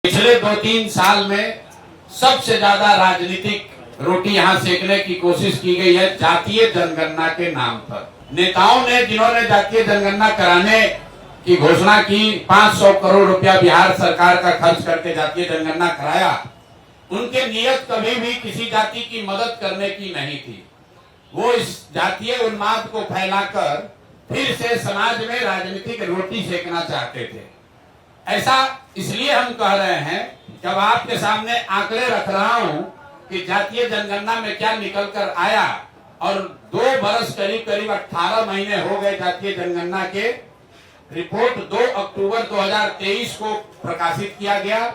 पिछले 2-3 साल में सबसे ज्यादा राजनीतिक रोटी यहाँ सेकने की कोशिश की गई है जातीय जनगणना के नाम पर। नेताओं ने जिन्होंने जातीय जनगणना कराने की घोषणा की, 500 करोड़ रुपया बिहार सरकार का खर्च करके जातीय जनगणना कराया, उनके नियत कभी भी किसी जाति की मदद करने की नहीं थी। वो इस जातीय उन्माद को फैलाकर फिर से समाज में राजनीतिक रोटी सेकना चाहते थे। ऐसा इसलिए हम कह रहे हैं कि अब आपके सामने आंकड़े रख रहा हूं कि जातीय जनगणना में क्या निकल कर आया, और 2 बरस करीब 18 महीने हो गए जातीय जनगणना के। रिपोर्ट 2 अक्टूबर 2023 को प्रकाशित किया गया।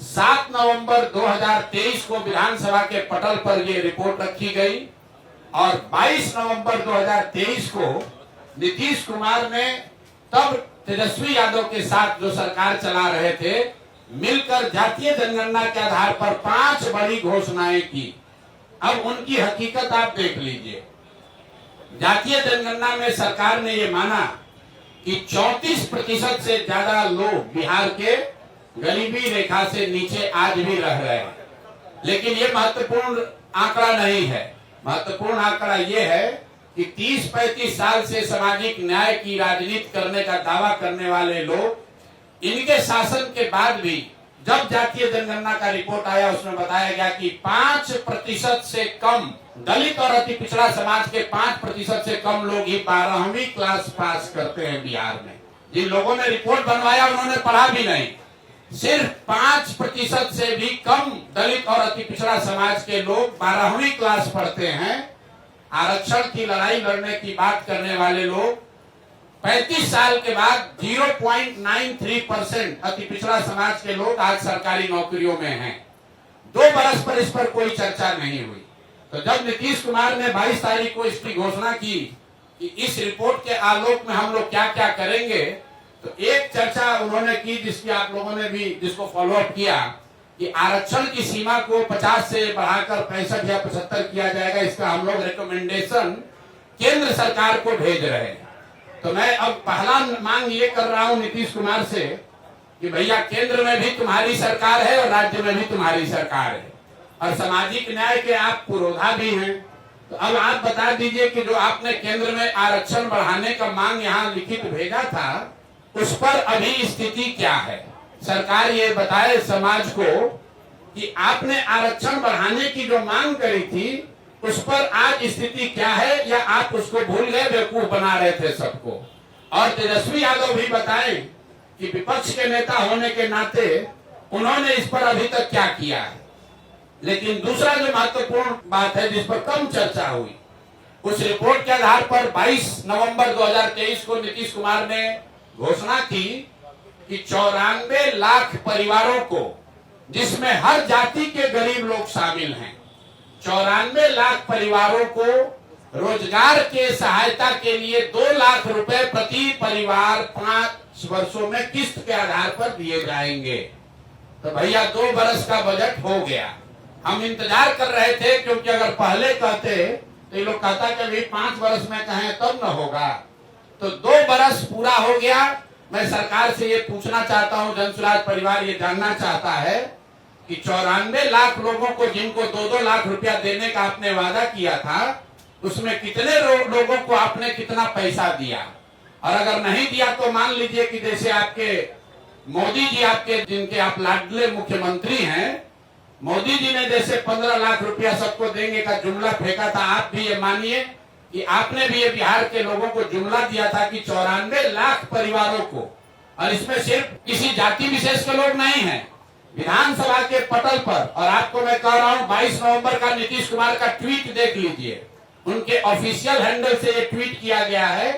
7 नवंबर 2023 को विधानसभा के पटल पर ये रिपोर्ट रखी गई और 22 नवंबर 2023 को नीतीश कुमार ने तब तेजस्वी यादव के साथ जो सरकार चला रहे थे मिलकर जातीय जनगणना के आधार पर 5 बड़ी घोषणाएं की। अब उनकी हकीकत आप देख लीजिए। जातीय जनगणना में सरकार ने ये माना कि 34% से ज्यादा लोग बिहार के गरीबी रेखा से नीचे आज भी रह रहे हैं। लेकिन ये महत्वपूर्ण आंकड़ा नहीं है। महत्वपूर्ण आंकड़ा ये है कि 30-35 साल से सामाजिक न्याय की राजनीति करने का दावा करने वाले लोग, इनके शासन के बाद भी जब जातीय जनगणना का रिपोर्ट आया उसमें बताया गया कि 5% से कम दलित और अति पिछड़ा समाज के 5% से कम लोग ही 12वीं क्लास पास करते हैं बिहार में। जिन लोगों ने रिपोर्ट बनवाया उन्होंने पढ़ा भी नहीं। सिर्फ 5% से भी कम दलित और अति पिछड़ा समाज के लोग 12वीं क्लास पढ़ते हैं। आरक्षण की लड़ाई लड़ने की बात करने वाले लोग 35 साल के बाद 0.93% अति पिछड़ा समाज के लोग आज सरकारी नौकरियों में हैं। 2 बरस पर इस पर कोई चर्चा नहीं हुई। तो जब नीतीश कुमार ने 22 तारीख को इसकी घोषणा की कि इस रिपोर्ट के आलोक में हम लोग क्या क्या करेंगे, तो एक चर्चा उन्होंने की जिसकी आप लोगों ने भी जिसको फॉलोअप किया कि आरक्षण की सीमा को 50 से बढ़ाकर 65 या 75 किया जाएगा। इसका हम लोग रिकमेंडेशन केंद्र सरकार को भेज रहे हैं। तो मैं अब पहला मांग ये कर रहा हूं नीतीश कुमार से कि भैया केंद्र में भी तुम्हारी सरकार है और राज्य में भी तुम्हारी सरकार है और सामाजिक न्याय के आप पुरोधा भी हैं। तो अब आप बता दीजिए कि जो आपने केंद्र में आरक्षण बढ़ाने का मांग यहाँ लिखित भेजा था उस पर अभी स्थिति क्या है। सरकार ये बताए समाज को कि आपने आरक्षण बढ़ाने की जो मांग करी थी उस पर आज स्थिति क्या है, या आप उसको भूल गए, बेवकूफ बना रहे थे सबको। और तेजस्वी यादव भी बताएं कि विपक्ष के नेता होने के नाते उन्होंने इस पर अभी तक क्या किया है। लेकिन दूसरा जो महत्वपूर्ण बात है जिस पर कम चर्चा हुई, उस रिपोर्ट के आधार पर 22 नवंबर 2023 को नीतीश कुमार ने घोषणा की कि 94 लाख परिवारों को, जिसमें हर जाति के गरीब लोग शामिल हैं, 94 लाख परिवारों को रोजगार के सहायता के लिए 2 लाख रुपए प्रति परिवार 5 वर्षों में किस्त के आधार पर दिए जाएंगे। तो भैया 2 बरस का बजट हो गया। हम इंतजार कर रहे थे क्योंकि अगर पहले कहते तो ये लोग कहता कि अभी 5 वर्ष में कहें तब न होगा। तो 2 बरस पूरा हो गया। मैं सरकार से ये पूछना चाहता हूं, जनसुराज परिवार ये जानना चाहता है कि 94 लाख लोगों को जिनको 2-2 लाख रुपया देने का आपने वादा किया था, उसमें कितने लोगों को आपने कितना पैसा दिया। और अगर नहीं दिया तो मान लीजिए कि जैसे आपके मोदी जी, आपके जिनके आप लाडले मुख्यमंत्री हैं, मोदी जी ने जैसे 15 लाख रुपया सबको देंगे का जुमला फेंका था, आप भी ये मानिए कि आपने भी ये बिहार के लोगों को जुमला दिया था कि 94 लाख परिवारों को, और इसमें सिर्फ किसी जाति विशेष के लोग नहीं हैं, विधानसभा के पटल पर। और आपको मैं कह रहा हूं 22 नवंबर का नीतीश कुमार का ट्वीट देख लीजिए, उनके ऑफिशियल हैंडल से ये ट्वीट किया गया है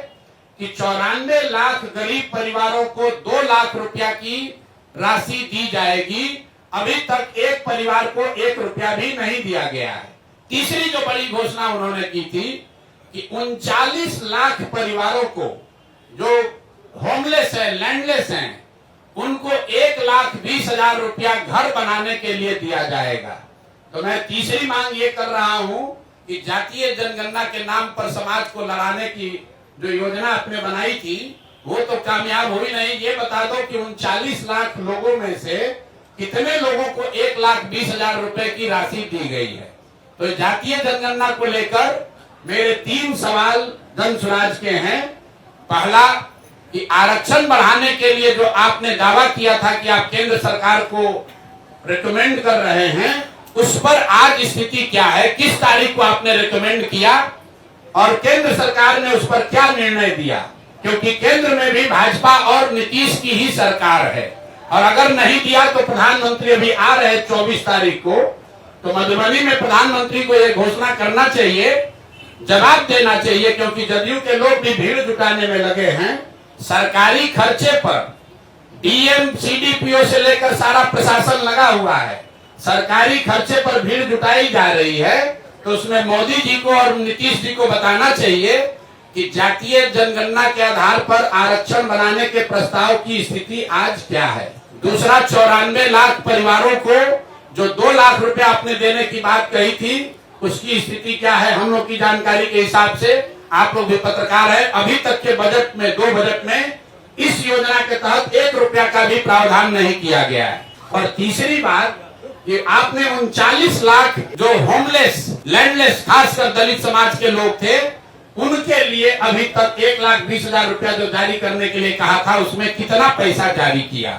कि 94 लाख गरीब परिवारों को 2 लाख रुपया की राशि दी जाएगी। अभी तक एक परिवार को 1 रुपया भी नहीं दिया गया है। तीसरी जो बड़ी घोषणा उन्होंने की थी कि 39 लाख परिवारों को जो होमलेस है, लैंडलेस हैं, उनको 1,20,000 रुपया घर बनाने के लिए दिया जाएगा। तो मैं तीसरी मांग ये कर रहा हूं कि जातीय जनगणना के नाम पर समाज को लड़ाने की जो योजना आपने बनाई थी वो तो कामयाब हुई नहीं। ये बता दो कि 39 लाख लोगों में से कितने लोगों को 1,20,000 रुपए की राशि दी गई है। तो जातीय जनगणना को लेकर मेरे 3 सवाल जन स्वराज के हैं। पहला कि आरक्षण बढ़ाने के लिए जो आपने दावा किया था कि आप केंद्र सरकार को रिकमेंड कर रहे हैं, उस पर आज स्थिति क्या है? किस तारीख को आपने रिकमेंड किया और केंद्र सरकार ने उस पर क्या निर्णय दिया? क्योंकि केंद्र में भी भाजपा और नीतीश की ही सरकार है, और अगर नहीं दिया तो प्रधानमंत्री अभी आ रहे 24 तारीख को, तो मधुबनी में प्रधानमंत्री को यह घोषणा करना चाहिए, जवाब देना चाहिए, क्योंकि जदयू के लोग भी भीड़ जुटाने में लगे हैं। सरकारी खर्चे पर डीएम सीडीपीओ से लेकर सारा प्रशासन लगा हुआ है, सरकारी खर्चे पर भीड़ जुटाई जा रही है। तो उसमें मोदी जी को और नीतीश जी को बताना चाहिए कि जातीय जनगणना के आधार पर आरक्षण बनाने के प्रस्ताव की स्थिति आज क्या है। दूसरा, 94 लाख परिवारों को जो 2 लाख रुपए आपने देने की बात कही थी, उसकी स्थिति क्या है? हम लोग की जानकारी के हिसाब से, आप लोग भी पत्रकार है, अभी तक के बजट में, 2 बजट में इस योजना के तहत 1 रुपया का भी प्रावधान नहीं किया गया है। और तीसरी बात, कि आपने 39 लाख जो होमलेस, लैंडलेस, खासकर दलित समाज के लोग थे, उनके लिए अभी तक 1,20,000 रुपया जो जारी करने के लिए कहा था, उसमें कितना पैसा जारी किया?